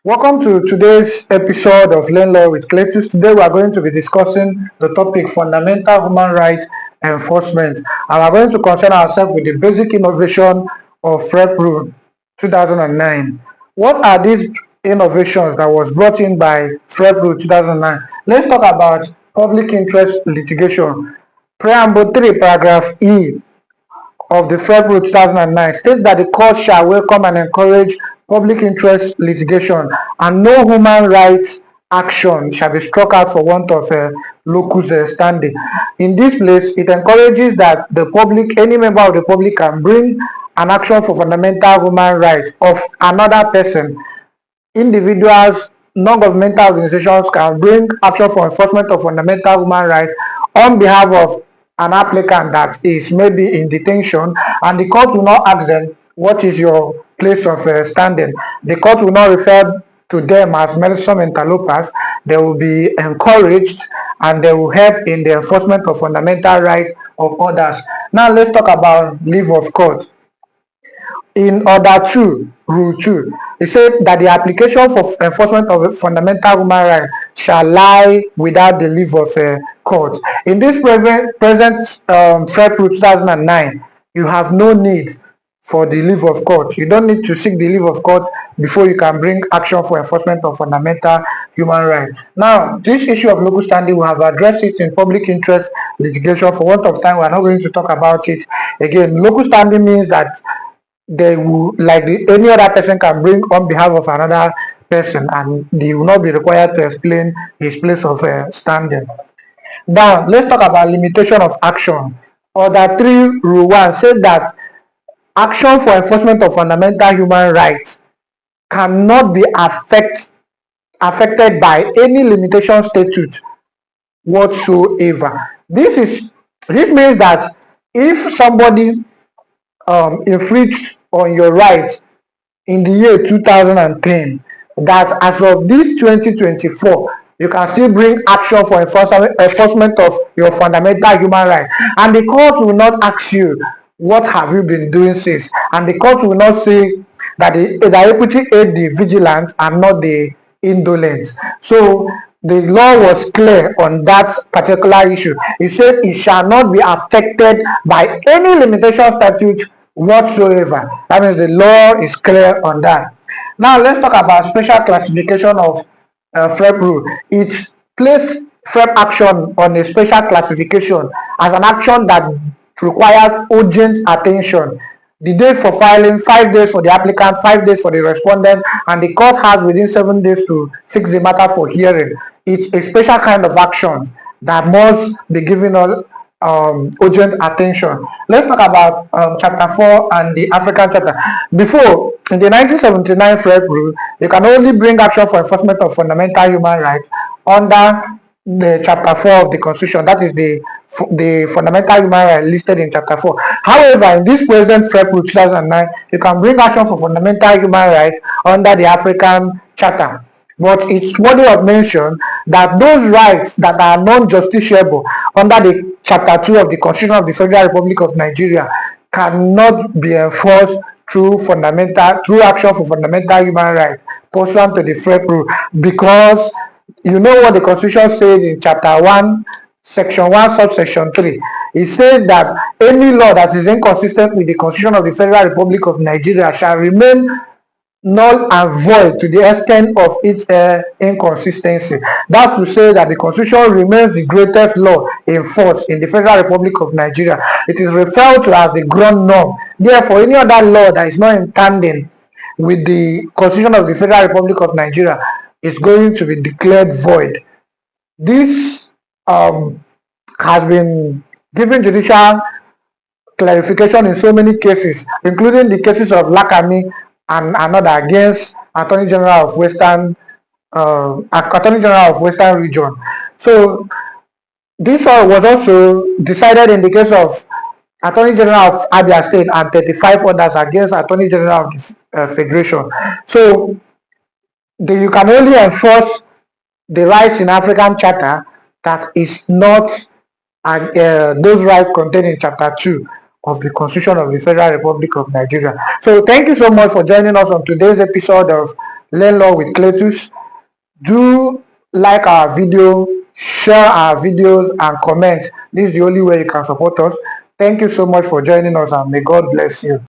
Welcome to today's episode of Learn Law with Cletus. Today we are going to be discussing the topic fundamental human rights enforcement, and we are going to concern ourselves with the basic innovation of FREP Rule 2009. What are these innovations that was brought in by FREP Rule 2009? Let's talk about public interest litigation. Preamble 3, paragraph E of the February 2009 states that the court shall welcome and encourage public interest litigation, and no human rights action shall be struck out for want of locus standi. In this place, it encourages that the public, any member of the public, can bring an action for fundamental human rights of another person. Individuals, non-governmental organizations can bring action for enforcement of fundamental human rights on behalf of an applicant that is maybe in detention, and the court will not ask them, what is your place of standing? The court will not refer to them as meddlesome interlopers. They will be encouraged and they will help in the enforcement of fundamental rights of others. Now let's talk about leave of court. In order 2, rule 2, it said that the application for enforcement of fundamental human rights shall lie without the leave of court. In this present FREP rule 2009, you have no need for the leave of court. You don't need to seek the leave of court before you can bring action for enforcement of fundamental human rights. Now, this issue of local standing, we have addressed it in public interest litigation. For want of time, we are not going to talk about it again. Local standing means that they will, like any other person can bring on behalf of another person, and they will not be required to explain his place of standing. Now let's talk about limitation of action. Order 3, rule 1 said that action for enforcement of fundamental human rights cannot be affected by any limitation statute whatsoever. This means that if somebody infringed on your rights in the year 2010, that as of this 2024, you can still bring action for enforcement of your fundamental human rights, and the court will not ask you what have you been doing since, and the court will not say that the equity aid the vigilant and not the indolent. So the law was clear on that particular issue. It said it shall not be affected by any limitation statute whatsoever. That means the law is clear on that. Now let's talk about special classification of FREP rule. It places FREP action on a special classification as an action that requires urgent attention. The date for filing, 5 days for the applicant, 5 days for the respondent, and the court has within 7 days to fix the matter for hearing. It's a special kind of action that must be given all urgent attention. Let's talk about chapter 4 and the African chapter. Before, in the 1979 FREP rule, you can only bring action for enforcement of fundamental human rights under the chapter 4 of the constitution. That is the fundamental human right listed in chapter 4. However, in this present FREP rule 2009, you can bring action for fundamental human rights under the African charter. But it's worthy of mention that those rights that are non-justiciable under the chapter 2 of the Constitution of the Federal Republic of Nigeria cannot be enforced through action for fundamental human rights pursuant to the FREP rule, because you know what the Constitution said in chapter 1, section 1, subsection 3. It says that any law that is inconsistent with the Constitution of the Federal Republic of Nigeria shall remain null and void to the extent of its inconsistency. That's to say that the Constitution remains the greatest law in force in the Federal Republic of Nigeria. It is referred to as the ground norm. Therefore, any other law that is not in tandem with the Constitution of the Federal Republic of Nigeria is going to be declared void. This has been given judicial clarification in so many cases, including the cases of Lakami and another against Attorney General of Western Region. So this was also decided in the case of Attorney General of Abia State and 35 others against Attorney General of the Federation. So you can only enforce the rights in African Charter that is not those rights contained in chapter 2 of the Constitution of the Federal Republic of Nigeria. So thank you so much for joining us on today's episode of Learn Law with Cletus. Do like our video, share our videos, and comment. This is the only way you can support us. Thank you so much for joining us, and may God bless you.